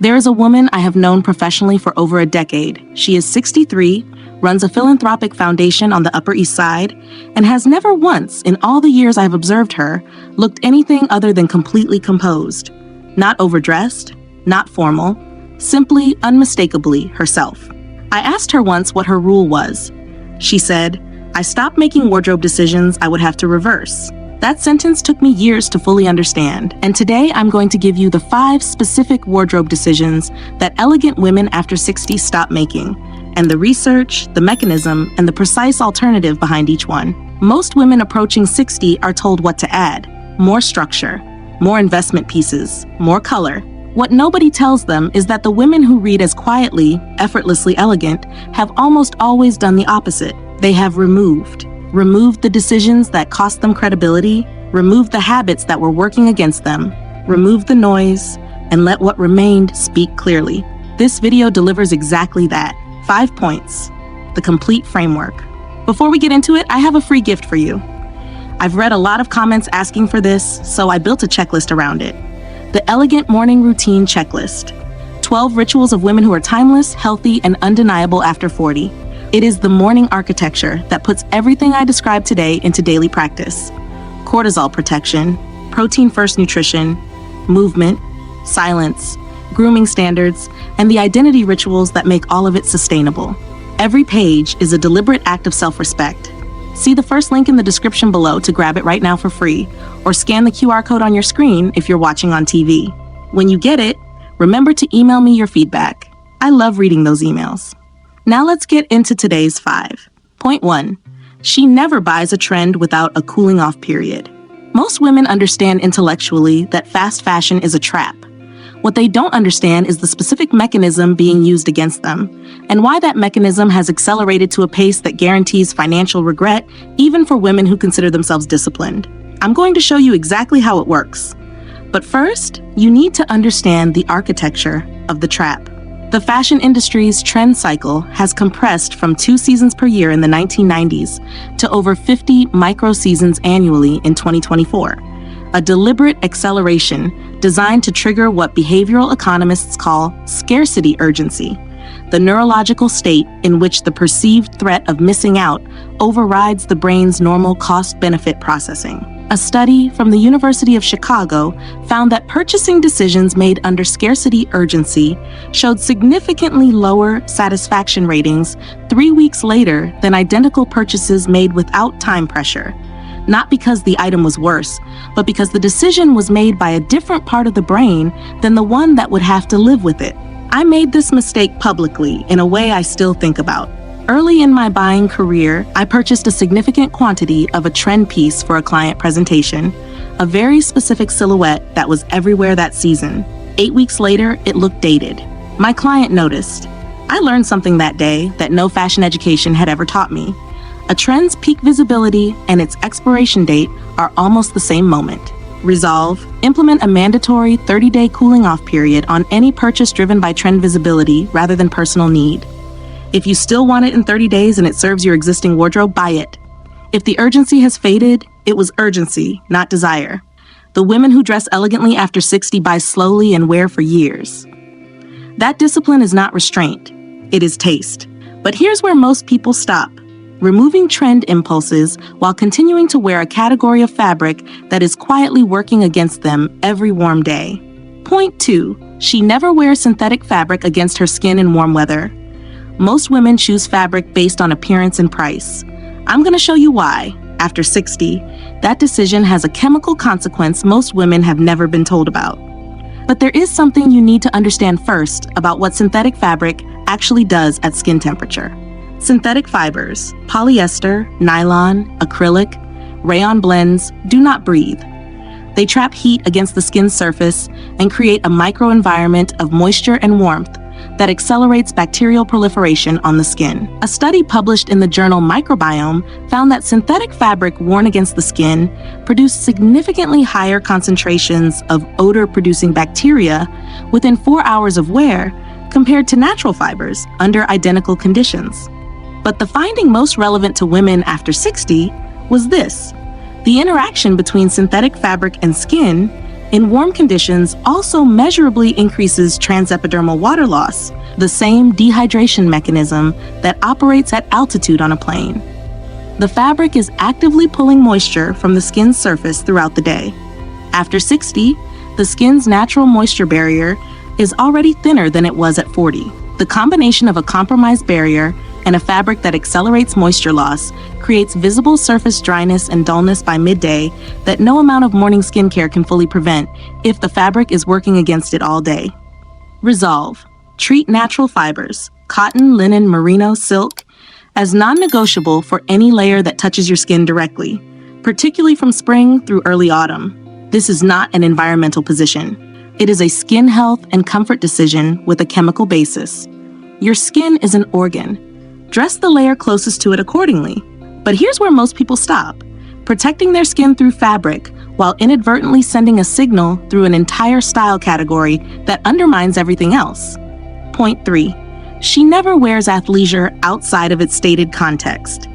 There is a woman I have known professionally for over a decade. She is 63, runs a philanthropic foundation on the Upper East Side, and has never once, in all the years I've observed her, looked anything other than completely composed. Not overdressed, not formal, simply, unmistakably herself. I asked her once what her rule was. She said, "I stopped making wardrobe decisions I would have to reverse." That sentence took me years to fully understand, and today I'm going to give you the 5 specific wardrobe decisions that elegant women after 60 stop making, and the research, the mechanism, and the precise alternative behind each one. Most women approaching 60 are told what to add: more structure, more investment pieces, more color. What nobody tells them is that the women who read as quietly, effortlessly elegant have almost always done the opposite. They have removed the decisions that cost them credibility, removed the habits that were working against them, removed the noise, and let what remained speak clearly. This video delivers exactly that. 5 points, the complete framework. Before we get into it, I have a free gift for you. I've read a lot of comments asking for this, so I built a checklist around it. The Elegant Morning Routine Checklist. 12 rituals of women who are timeless, healthy, and undeniable after 40. It is the morning architecture that puts everything I described today into daily practice. Cortisol protection, protein-first nutrition, movement, silence, grooming standards, and the identity rituals that make all of it sustainable. Every page is a deliberate act of self-respect. See the first link in the description below to grab it right now for free, or scan the QR code on your screen if you're watching on TV. When you get it, remember to email me your feedback. I love reading those emails. Now let's get into today's 5. Point 1. She never buys a trend without a cooling off period. Most women understand intellectually that fast fashion is a trap. What they don't understand is the specific mechanism being used against them, and why that mechanism has accelerated to a pace that guarantees financial regret even for women who consider themselves disciplined. I'm going to show you exactly how it works. But first, you need to understand the architecture of the trap. The fashion industry's trend cycle has compressed from 2 seasons per year in the 1990s to over 50 micro-seasons annually in 2024. A deliberate acceleration designed to trigger what behavioral economists call scarcity urgency, the neurological state in which the perceived threat of missing out overrides the brain's normal cost-benefit processing. A study from the University of Chicago found that purchasing decisions made under scarcity urgency showed significantly lower satisfaction ratings 3 weeks later than identical purchases made without time pressure. Not because the item was worse, but because the decision was made by a different part of the brain than the one that would have to live with it. I made this mistake publicly in a way I still think about. Early in my buying career, I purchased a significant quantity of a trend piece for a client presentation, a very specific silhouette that was everywhere that season. 8 weeks later, it looked dated. My client noticed. I learned something that day that no fashion education had ever taught me. A trend's peak visibility and its expiration date are almost the same moment. Resolve: implement a mandatory 30-day cooling off period on any purchase driven by trend visibility rather than personal need. If you still want it in 30 days and it serves your existing wardrobe, buy it. If the urgency has faded, it was urgency, not desire. The women who dress elegantly after 60 buy slowly and wear for years. That discipline is not restraint, it is taste. But here's where most people stop: removing trend impulses while continuing to wear a category of fabric that is quietly working against them every warm day. Point 2. She never wears synthetic fabric against her skin in warm weather. Most women choose fabric based on appearance and price. I'm going to show you why. After 60, that decision has a chemical consequence most women have never been told about. But there is something you need to understand first about what synthetic fabric actually does at skin temperature. Synthetic fibers, polyester, nylon, acrylic, rayon blends, do not breathe. They trap heat against the skin's surface and create a microenvironment of moisture and warmth that accelerates bacterial proliferation on the skin. A study published in the journal Microbiome found that synthetic fabric worn against the skin produced significantly higher concentrations of odor-producing bacteria within 4 hours of wear compared to natural fibers under identical conditions. But the finding most relevant to women after 60 was this: the interaction between synthetic fabric and skin in warm conditions also measurably increases transepidermal water loss, the same dehydration mechanism that operates at altitude on a plane. The fabric is actively pulling moisture from the skin's surface throughout the day. After 60, the skin's natural moisture barrier is already thinner than it was at 40. The combination of a compromised barrier and a fabric that accelerates moisture loss creates visible surface dryness and dullness by midday that no amount of morning skincare can fully prevent if the fabric is working against it all day. Resolve. Treat natural fibers, cotton, linen, merino, silk, as non-negotiable for any layer that touches your skin directly, particularly from spring through early autumn. This is not an environmental position. It is a skin health and comfort decision with a chemical basis. Your skin is an organ. Dress the layer closest to it accordingly. But here's where most people stop, protecting their skin through fabric while inadvertently sending a signal through an entire style category that undermines everything else. Point 3. She never wears athleisure outside of its stated context.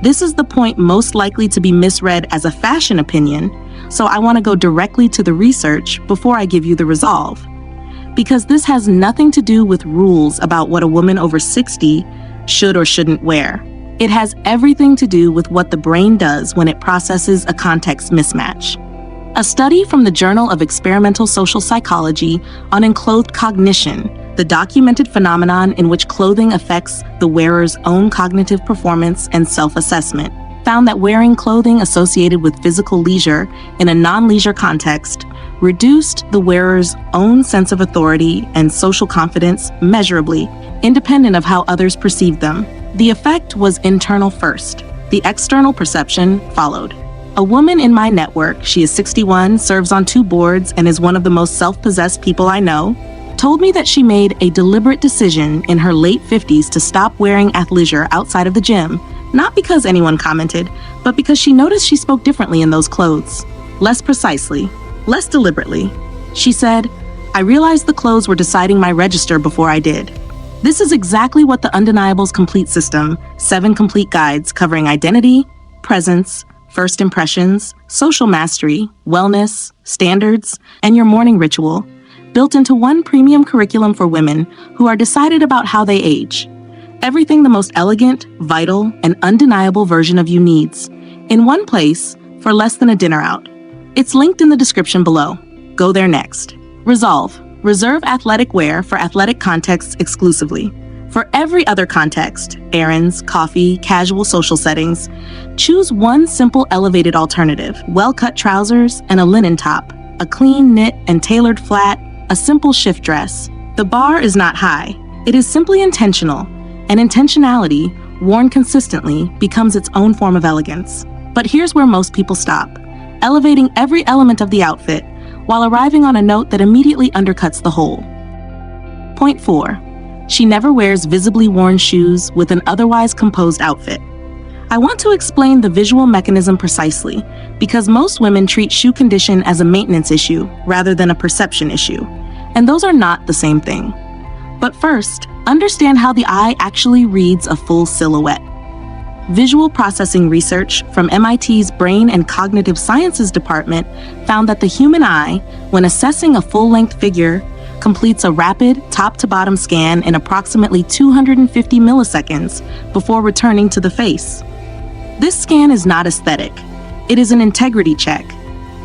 This is the point most likely to be misread as a fashion opinion, so I want to go directly to the research before I give you the resolve. Because this has nothing to do with rules about what a woman over 60 should or shouldn't wear. It has everything to do with what the brain does when it processes a context mismatch. A study from the Journal of Experimental Social Psychology on enclothed cognition, the documented phenomenon in which clothing affects the wearer's own cognitive performance and self-assessment, found that wearing clothing associated with physical leisure in a non-leisure context reduced the wearer's own sense of authority and social confidence measurably, independent of how others perceived them. The effect was internal first. The external perception followed. A woman in my network, she is 61, serves on 2 boards, and is one of the most self-possessed people I know, told me that she made a deliberate decision in her late 50s to stop wearing athleisure outside of the gym, not because anyone commented, but because she noticed she spoke differently in those clothes. Less precisely, less deliberately. She said, "I realized the clothes were deciding my register before I did." This is exactly what the Undeniables Complete System, 7 complete guides covering identity, presence, first impressions, social mastery, wellness, standards, and your morning ritual, built into one premium curriculum for women who are decided about how they age. Everything the most elegant, vital, and undeniable version of you needs, in one place for less than a dinner out. It's linked in the description below. Go there next. Resolve. Reserve athletic wear for athletic contexts exclusively. For every other context, errands, coffee, casual social settings, choose one simple elevated alternative: well-cut trousers and a linen top, a clean knit and tailored flat, a simple shift dress. The bar is not high. It is simply intentional, and intentionality, worn consistently, becomes its own form of elegance. But here's where most people stop, elevating every element of the outfit while arriving on a note that immediately undercuts the whole. Point 4. She never wears visibly worn shoes with an otherwise composed outfit. I want to explain the visual mechanism precisely, because most women treat shoe condition as a maintenance issue rather than a perception issue, and those are not the same thing. But first, understand how the eye actually reads a full silhouette. Visual processing research from MIT's Brain and Cognitive Sciences Department found that the human eye, when assessing a full-length figure, completes a rapid top-to-bottom scan in approximately 250 milliseconds before returning to the face. This scan is not aesthetic. It is an integrity check.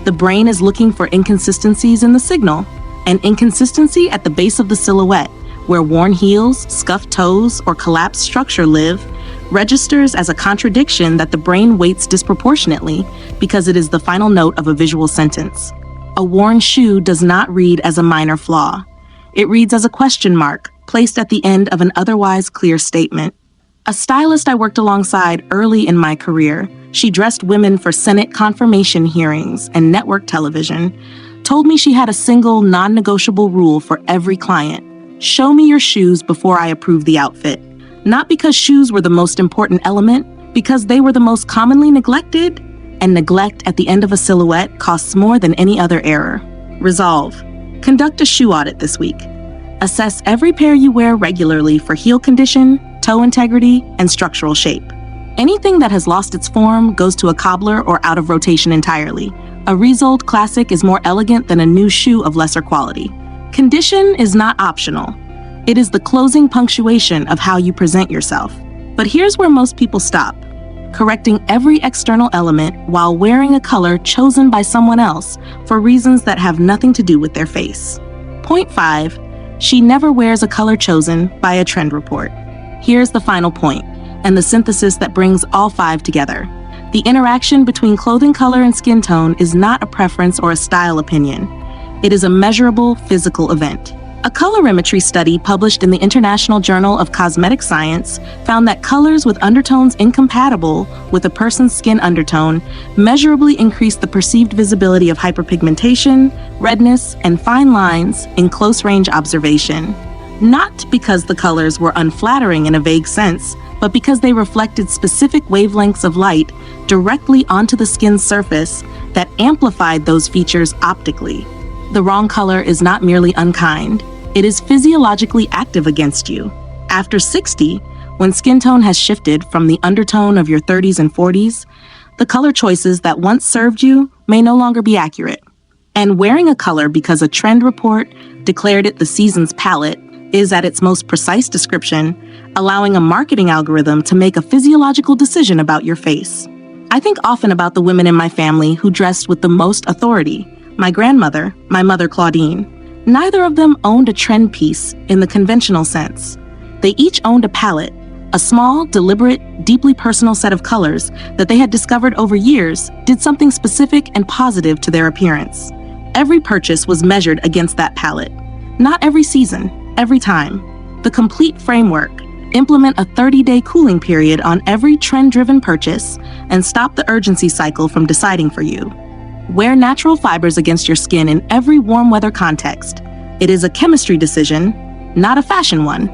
The brain is looking for inconsistencies in the signal, an inconsistency at the base of the silhouette, where worn heels, scuffed toes, or collapsed structure live, registers as a contradiction that the brain weights disproportionately because it is the final note of a visual sentence. A worn shoe does not read as a minor flaw. It reads as a question mark placed at the end of an otherwise clear statement. A stylist I worked alongside early in my career, she dressed women for Senate confirmation hearings and network television, told me she had a single non-negotiable rule for every client: show me your shoes before I approve the outfit. Not because shoes were the most important element, because they were the most commonly neglected, and neglect at the end of a silhouette costs more than any other error. Resolve. Conduct a shoe audit this week. Assess every pair you wear regularly for heel condition, toe integrity, and structural shape. Anything that has lost its form goes to a cobbler or out of rotation entirely. A resold classic is more elegant than a new shoe of lesser quality. Condition is not optional. It is the closing punctuation of how you present yourself. But here's where most people stop, correcting every external element while wearing a color chosen by someone else for reasons that have nothing to do with their face. Point 5. She never wears a color chosen by a trend report. Here's the final point, and the synthesis that brings all 5 together. The interaction between clothing color and skin tone is not a preference or a style opinion. It is a measurable physical event. A colorimetry study published in the International Journal of Cosmetic Science found that colors with undertones incompatible with a person's skin undertone measurably increased the perceived visibility of hyperpigmentation, redness, and fine lines in close-range observation. Not because the colors were unflattering in a vague sense, but because they reflected specific wavelengths of light directly onto the skin's surface that amplified those features optically. The wrong color is not merely unkind. It is physiologically active against you. After 60, when skin tone has shifted from the undertone of your 30s and 40s, the color choices that once served you may no longer be accurate. And wearing a color because a trend report declared it the season's palette is, at its most precise description, allowing a marketing algorithm to make a physiological decision about your face. I think often about the women in my family who dressed with the most authority. My grandmother, my mother Claudine. Neither of them owned a trend piece in the conventional sense. They each owned a palette, a small, deliberate, deeply personal set of colors that they had discovered over years did something specific and positive to their appearance. Every purchase was measured against that palette. Not every season, every time. The complete framework. Implement a 30-day cooling period on every trend-driven purchase and stop the urgency cycle from deciding for you. Wear natural fibers against your skin in every warm weather context. It is a chemistry decision, not a fashion one.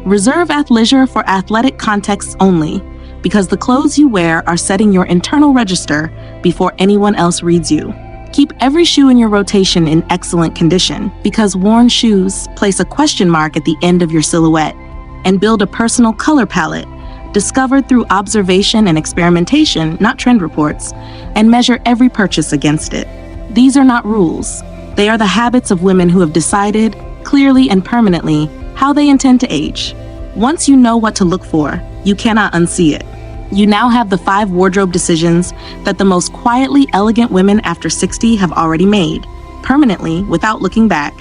Reserve athleisure for athletic contexts only, because the clothes you wear are setting your internal register before anyone else reads you. Keep every shoe in your rotation in excellent condition, because worn shoes place a question mark at the end of your silhouette. And build a personal color palette, discovered through observation and experimentation, not trend reports, and measure every purchase against it. These are not rules. They are the habits of women who have decided, clearly and permanently, how they intend to age. Once you know what to look for, you cannot unsee it. You now have the 5 wardrobe decisions that the most quietly elegant women after 60 have already made, permanently without looking back,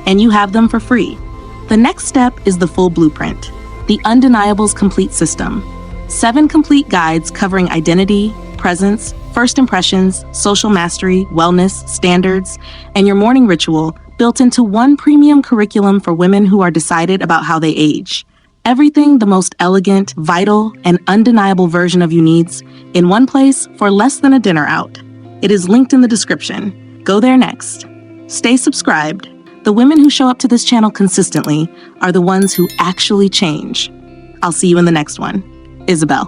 and you have them for free. The next step is the full blueprint, the Undeniables Complete System. 7 complete guides covering identity, presence, first impressions, social mastery, wellness, standards, and your morning ritual built into one premium curriculum for women who are decided about how they age. Everything the most elegant, vital, and undeniable version of you needs in one place for less than a dinner out. It is linked in the description. Go there next. Stay subscribed. The women who show up to this channel consistently are the ones who actually change. I'll see you in the next one. Isabel.